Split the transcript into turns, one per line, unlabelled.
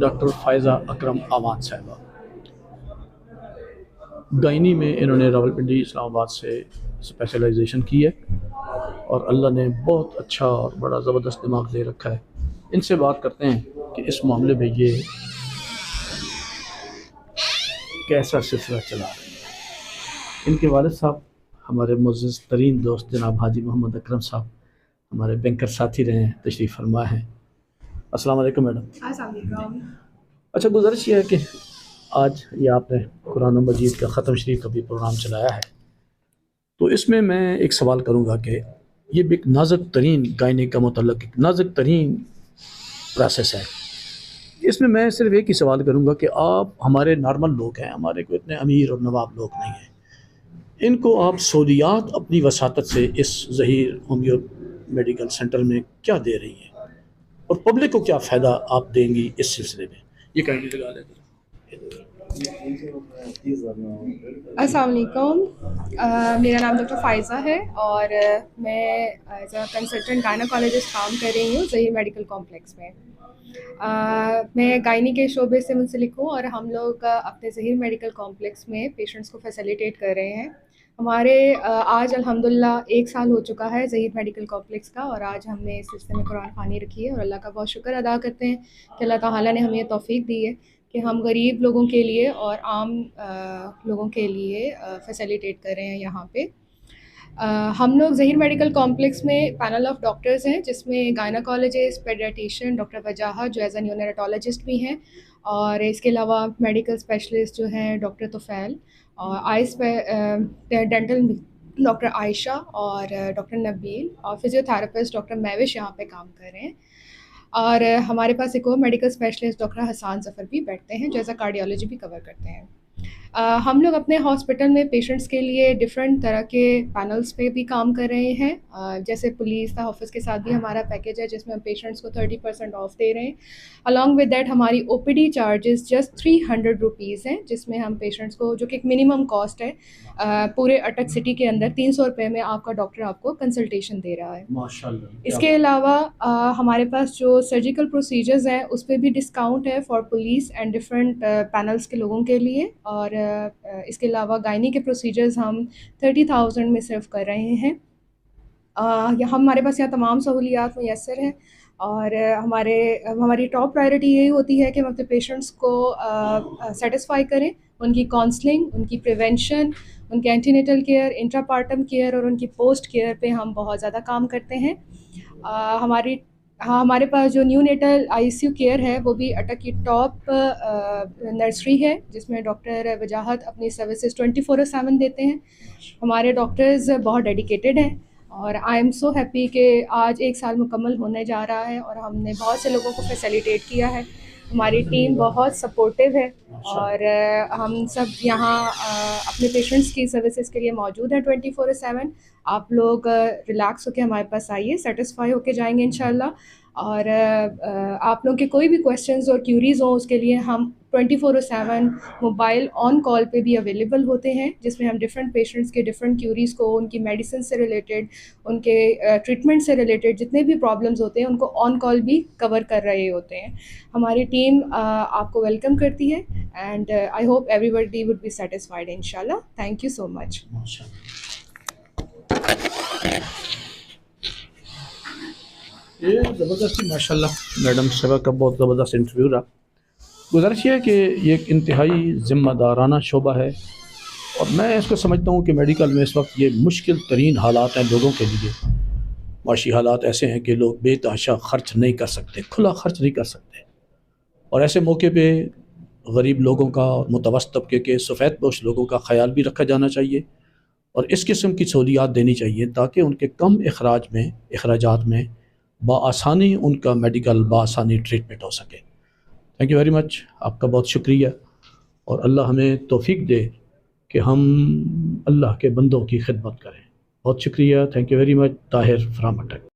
Doctor Faiza اکرم امان صاحبہ گائنی میں انہوں نے راولپنڈی اسلام آباد سے اسپیشلائزیشن کی ہے اور اللہ نے بہت اچھا اور بڑا زبردست دماغ دے رکھا ہے. ان سے بات کرتے ہیں کہ اس معاملے میں یہ کیسا سلسلہ چلا رہے ہیں. ان کے والد صاحب ہمارے معزز ترین دوست جناب حاجی محمد اکرم صاحب ہمارے بینکر ساتھی رہے ہیں، تشریف فرما ہیں. السلام علیکم میڈم.
السلام علیکم.
اچھا، گزارش یہ ہے کہ آج یہ آپ نے قرآن مجید کا ختم شریف کا بھی پروگرام چلایا ہے، تو اس میں ایک سوال کروں گا کہ یہ بھی ایک نازک ترین گائنی کا متعلق ایک نازک ترین پروسیس ہے. اس میں صرف ایک ہی سوال کروں گا کہ آپ ہمارے نارمل لوگ ہیں، ہمارے کوئی اتنے امیر اور نواب لوگ نہیں ہیں، ان کو آپ سہولیات اپنی وساطت سے اس ظہیر ہومیو میڈیکل سینٹر میں کیا دے رہی ہیں اور پبلک کو کیا فائدہ آپ دیں گی اس سلسلے میں؟ یہ کہیں لگا لیں.
السلام علیکم. میرا نام ڈاکٹر فائزہ ہے اور میں ایز اے کنسلٹنٹ گائناکالوجسٹ کام کر رہی ہوں ظہیر میڈیکل کمپلیکس میں. میں گائنی کے شعبے سے منسلک ہوں اور ہم لوگ اپنے ظہیر میڈیکل کمپلیکس میں پیشنٹس کو فیسیلیٹیٹ کر رہے ہیں. ہمارے آج الحمدللہ 1 سال ہو چکا ہے ظہیر میڈیکل کمپلیکس کا، اور آج ہم نے اس سلسلے میں قرآن خوانی رکھی ہے اور اللہ کا بہت شکر ادا کرتے ہیں کہ اللہ تعالیٰ نے ہمیں یہ توفیق دی ہے کہ ہم غریب لوگوں کے لیے اور عام لوگوں کے لیے فیسیلیٹیٹ کر رہے ہیں یہاں پہ. ہم لوگ ظہیر میڈیکل کمپلیکس میں پینل آف ڈاکٹرز ہیں، جس میں گائناکالوجسٹ، پیڈیاٹیشین ڈاکٹر وجاہت جو ایز اے نیونیٹالوجسٹ بھی ہیں، اور اس کے علاوہ میڈیکل اسپیشلسٹ جو ہیں ڈاکٹر طفیل، اور آئس ڈینٹل ڈاکٹر عائشہ اور ڈاکٹر نبیل، اور فزیوتھراپسٹ ڈاکٹر میوش یہاں پہ کام کر رہے ہیں. اور ہمارے پاس ایک اور میڈیکل اسپیشلسٹ ڈاکٹر حسان ظفر بھی بیٹھتے ہیں جو ایز اے کارڈیالوجی بھی کور کرتے ہیں. ہم لوگ اپنے ہاسپٹل میں پیشنٹس کے لیے ڈفرینٹ طرح کے پینلس پہ بھی کام کر رہے ہیں، جیسے پولیس تحفظ کے ساتھ بھی ہمارا پیکیج ہے جس میں ہم پیشنٹس کو 30% آف دے رہے ہیں. الانگ ود دیٹ ہماری O P D charges just 300 rupees ہیں، جس میں ہم پیشنٹس کو، جو کہ ایک منیمم کاسٹ ہے، پورے اٹک سٹی کے اندر 300 روپے میں آپ کا ڈاکٹر آپ کو کنسلٹیشن دے رہا ہے.
ماشاءاللہ.
اس کے علاوہ ہمارے پاس جو سرجیکل پروسیجرز ہیں اس پہ بھی ڈسکاؤنٹ ہے for police and different panels کے لوگوں کے لیے. اور اس کے علاوہ گائنی کے پروسیجرز ہم 30,000 میں صرف کر رہے ہیں. ہمارے پاس یہاں تمام سہولیات میسر ہیں، اور ہماری ٹاپ پرائرٹی یہی ہوتی ہے کہ ہم اپنے پیشنٹس کو سیٹسفائی کریں. ان کی کاؤنسلنگ، ان کی پریونشن، ان کے anti natal care, intra پارٹم care اور ان کی پوسٹ کیئر پہ ہم بہت زیادہ کام کرتے ہیں. ہمارے پاس جو neonatal I C U care ہے وہ بھی اٹک کی ٹاپ نرسری ہے، جس میں ڈاکٹر وجاہت اپنی سروسز 24/7 دیتے ہیں. ہمارے ڈاکٹرز بہت ڈیڈیکیٹڈ ہیں، اور آئی ایم سو ہیپی کہ آج 1 سال مکمل ہونے جا رہا ہے اور ہم نے بہت سے لوگوں کو فیسیلیٹیٹ کیا ہے. ہماری ٹیم بہت سپورٹیو ہے، اور ہم سب یہاں اپنے پیشنٹس کی سروسز کے لیے موجود ہیں 24/7. آپ لوگ ریلیکس ہو کے ہمارے پاس آئیے، سیٹسفائی ہو کے جائیں گے انشاءاللہ. اور آپ لوگ کے کوئی بھی کویشچنز اور کیوریز ہوں اس کے لیے ہم 24/7 موبائل آن کال پہ بھی اویلیبل ہوتے ہیں، جس میں ہم ڈفرینٹ پیشنٹس کے ڈفرینٹ کیوریز کو، ان کی میڈیسن سے ریلیٹڈ، ان کے ٹریٹمنٹ سے ریلیٹڈ جتنے بھی پرابلمز ہوتے ہیں ان کو آن کال بھی کور کر رہے ہوتے ہیں. ہماری ٹیم آپ کو ویلکم کرتی ہے، and I hope everybody would be satisfied انشاءاللہ. Thank you so much.
یہ زبردستی ماشاء اللہ میڈم صاحبہ کا بہت زبردست انٹرویو رہا. گزارش یہ ہے کہ یہ ایک انتہائی ذمہ دارانہ شعبہ ہے، اور میں اس کو سمجھتا ہوں کہ میڈیکل میں اس وقت یہ مشکل ترین حالات ہیں لوگوں کے لیے. معاشی حالات ایسے ہیں کہ لوگ بے تحاشا خرچ نہیں کر سکتے، کھلا خرچ نہیں کر سکتے، اور ایسے موقع پہ غریب لوگوں کا اور متوسط طبقے کے سفید پوش لوگوں کا خیال بھی رکھا جانا چاہیے، اور اس قسم کی سہولیات دینی چاہیے تاکہ ان کے کم اخراجات میں بآسانی ان کا میڈیکل بآسانی ٹریٹمنٹ ہو سکے. Thank you very much. آپ کا بہت شکریہ، اور اللہ ہمیں توفیق دے کہ ہم اللہ کے بندوں کی خدمت کریں. بہت شکریہ. Thank you very much. Tahir from Attock.